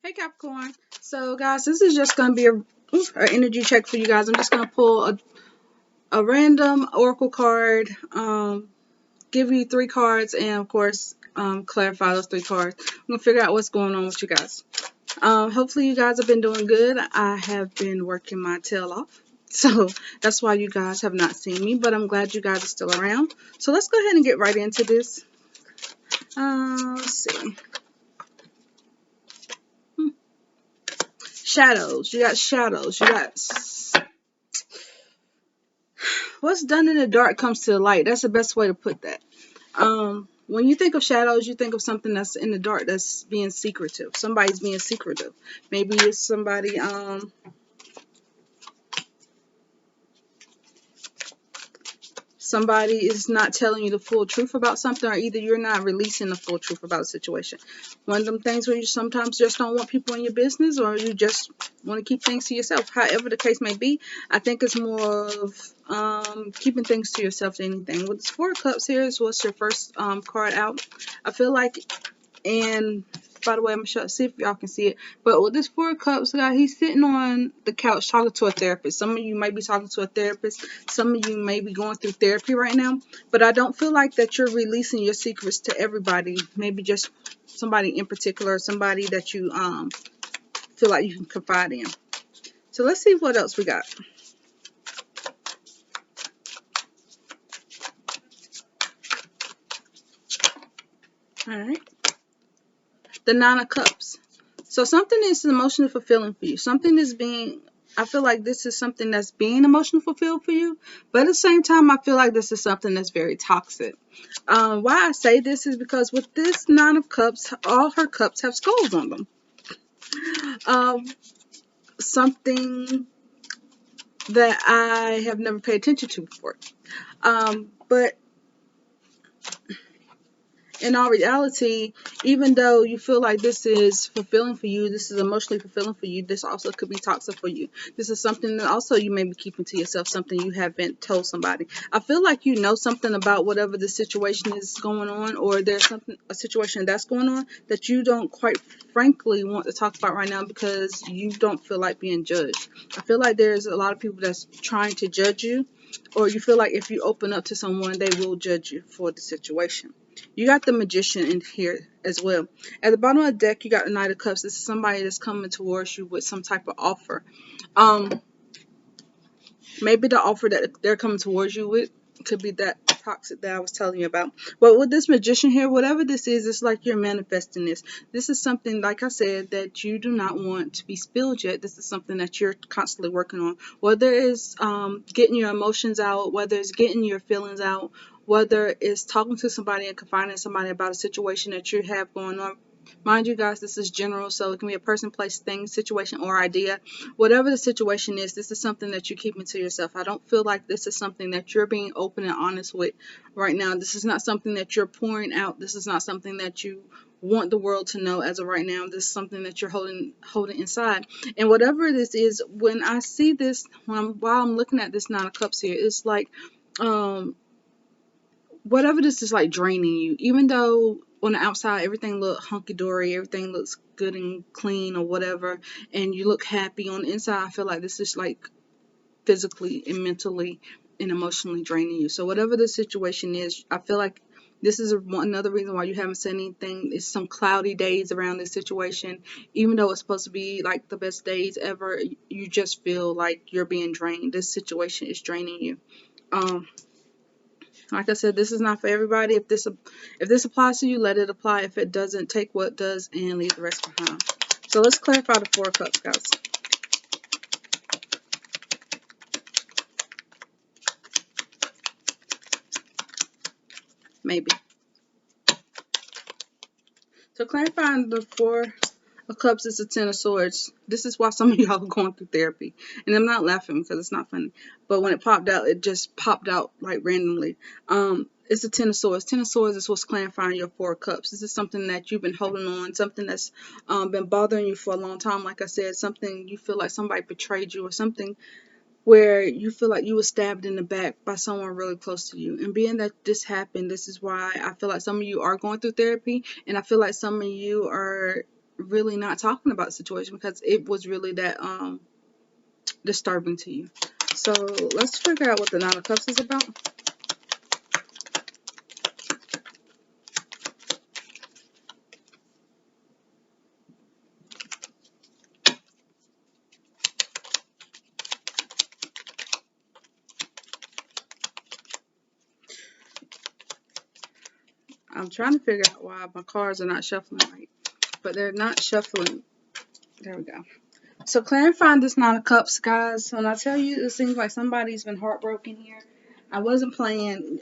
Hey Capricorn. So guys, this is just going to be a energy check for you guys. I'm just going to pull a random oracle card, give you three cards, and of course clarify those three cards. I'm going to figure out what's going on with you guys. Hopefully you guys have been doing good. I have been working my tail off. So that's why you guys have not seen me, but I'm glad you guys are still around. So let's go ahead and get right into this. Let's see. Shadows. You got shadows. You got what's done in the dark comes to the light. That's the best way to put that. When you think of shadows, you think of something that's in the dark that's being secretive. Somebody's being secretive. Maybe it's somebody somebody is not telling you the full truth about something, or either you're not releasing the full truth about a situation. One of them things where you sometimes just don't want people in your business, or you just want to keep things to yourself. However the case may be, I think it's more of keeping things to yourself than anything. With this Four of Cups here is what's your first card out. I feel like, and by the way, I'm going to see if y'all can see it. But with this Four of Cups guy, he's sitting on the couch talking to a therapist. Some of you may be talking to a therapist. Some of you may be going through therapy right now. But I don't feel like that you're releasing your secrets to everybody. Maybe just somebody in particular, somebody that you feel like you can confide in. So let's see what else we got. All right. The Nine of Cups. So something is emotionally fulfilling for you. Something is being, I feel like this is something that's being emotionally fulfilled for you. But at the same time, I feel like this is something that's very toxic. Why I say this is because with this Nine of Cups, all her cups have skulls on them. Something that I have never paid attention to before. But in all reality, even though you feel like this is fulfilling for you, this is emotionally fulfilling for you, this also could be toxic for you. This is something that also you may be keeping to yourself, something you haven't told somebody. I feel like you know something about whatever the situation is going on, or there's a situation that's going on that you don't quite frankly want to talk about right now because you don't feel like being judged. I feel like there's a lot of people that's trying to judge you, or you feel like if you open up to someone, they will judge you for the situation. You got the Magician in here as well. At the bottom of the deck, you got the Knight of Cups. This is somebody that's coming towards you with some type of offer. Maybe the offer that they're coming towards you with could be that toxic that I was telling you about. But with this Magician here, whatever this is, it's like you're manifesting this. This is something, like I said, that you do not want to be spilled yet. This is something that you're constantly working on. Whether it's getting your emotions out, whether it's getting your feelings out, whether it's talking to somebody and confiding somebody about a situation that you have going on. Mind you guys, this is general, so it can be a person, place, thing, situation, or idea. Whatever the situation is, this is something that you're keeping to yourself. I don't feel like this is something that you're being open and honest with right now. This is not something that you're pouring out. This is not something that you want the world to know as of right now. This is something that you're holding inside. And whatever this is, when I see this, while I'm looking at this Nine of Cups here, it's like whatever this is like draining you, even though on the outside everything looks hunky-dory, everything looks good and clean or whatever, and you look happy, on the inside I feel like this is like physically and mentally and emotionally draining you. So whatever the situation is, I feel like this is another reason why you haven't said anything. It's some cloudy days around this situation. Even though it's supposed to be like the best days ever, you just feel like you're being drained. This situation is draining you. Like I said, this is not for everybody. If this applies to you, let it apply. If it doesn't, take what does and leave the rest behind. So let's clarify the Four of Cups, guys. Maybe. So clarifying the Four of Cups is the Ten of Swords. This is why some of y'all are going through therapy. And I'm not laughing because it's not funny. But when it popped out, it just popped out like randomly. It's the Ten of Swords. Ten of Swords is what's clarifying your Four of Cups. This is something that you've been holding on, something that's been bothering you for a long time. Like I said, something you feel like somebody betrayed you, or something where you feel like you were stabbed in the back by someone really close to you. And being that this happened, this is why I feel like some of you are going through therapy, and I feel like some of you are really not talking about the situation because it was really that disturbing to you. So let's figure out what the Nine of Cups is about. I'm trying to figure out why my cards are not shuffling right, but they're not shuffling. There we go. So clarifying this Nine of Cups, guys. When I tell you, it seems like somebody's been heartbroken here. I wasn't playing.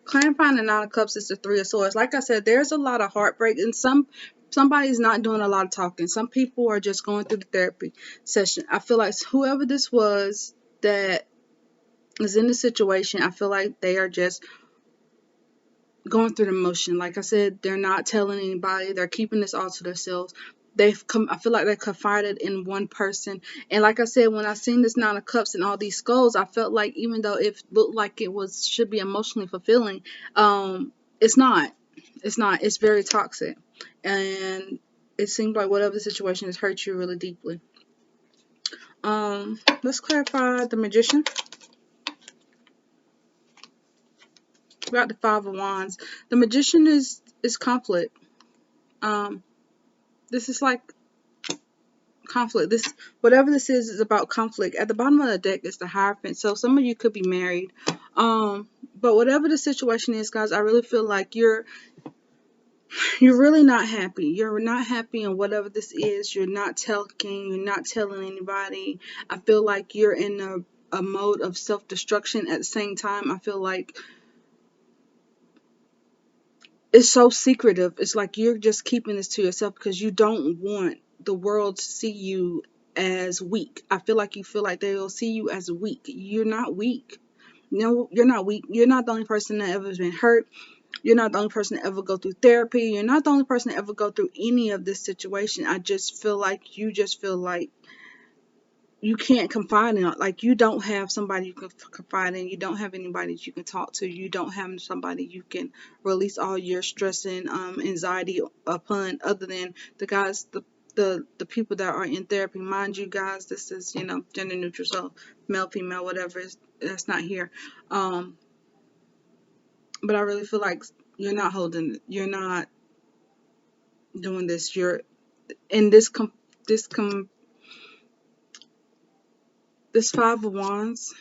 Clarifying the Nine of Cups is the Three of Swords. Like I said, there's a lot of heartbreak, and somebody's not doing a lot of talking. Some people are just going through the therapy session. I feel like whoever this was that is in the situation, I feel like they are just going through the motion. Like I said, they're not telling anybody. They're keeping this all to themselves. I feel like they confided in one person. And like I said, when I seen this Nine of Cups and all these skulls, I felt like even though it looked like it should be emotionally fulfilling, it's not. It's not. It's very toxic. And it seems like whatever the situation has hurt you really deeply. Let's clarify the Magician. We got the Five of Wands. The Magician is conflict. This is like conflict. This, whatever this is about conflict. At the bottom of the deck is the Hierophant. So some of you could be married. But whatever the situation is, guys, I really feel like you're really not happy. You're not happy in whatever this is. You're not talking. You're not telling anybody. I feel like you're in a mode of self-destruction. At the same time, I feel like it's so secretive. It's like you're just keeping this to yourself because you don't want the world to see you as weak. I feel like you feel like they'll see you as weak. You're not weak. No, you're not weak. You're not the only person that ever been hurt. You're not the only person to ever go through therapy. You're not the only person to ever go through any of this situation. I just feel like you can't confide in, like you don't have somebody you can confide in. You don't have anybody that you can talk to. You don't have somebody you can release all your stress and anxiety upon, other than the guys, the people that are in therapy. Mind you, guys, this is, gender neutral, so male, female, whatever, that's not here. But I really feel like you're not doing this. You're in this Five of Wands.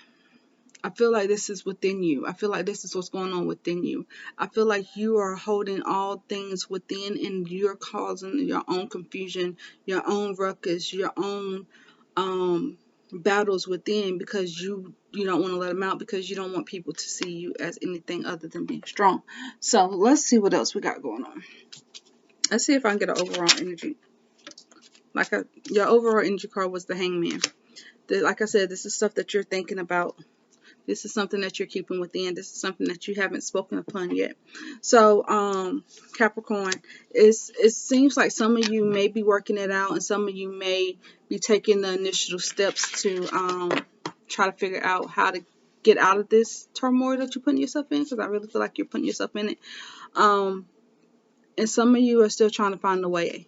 I feel like this is within you. I feel like this is what's going on within you. I feel like you are holding all things within, and you're causing your own confusion, your own ruckus, your own battles within, because you don't want to let them out, because you don't want people to see you as anything other than being strong. So let's see what else we got going on. Let's see if I can get an overall energy. Your overall energy card was the Hangman. Like I said, this is stuff that you're thinking about. This is something that you're keeping within. This is something that you haven't spoken upon yet. So, Capricorn, it seems like some of you may be working it out, and some of you may be taking the initial steps to try to figure out how to get out of this turmoil that you're putting yourself in, because I really feel like you're putting yourself in it. And some of you are still trying to find a way.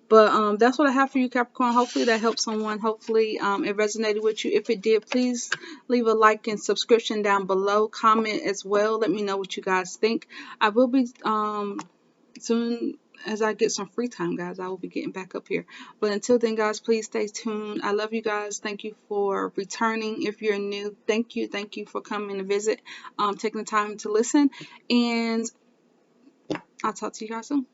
But that's what I have for you, Capricorn. Hopefully that helped someone. Hopefully it resonated with you. If it did, please leave a like and subscription down below. Comment as well. Let me know what you guys think. I will be soon as I get some free time, guys. I will be getting back up here. But until then, guys, please stay tuned. I love you guys. Thank you for returning. If you're new, thank you. Thank you for coming to visit, taking the time to listen. And I'll talk to you guys soon.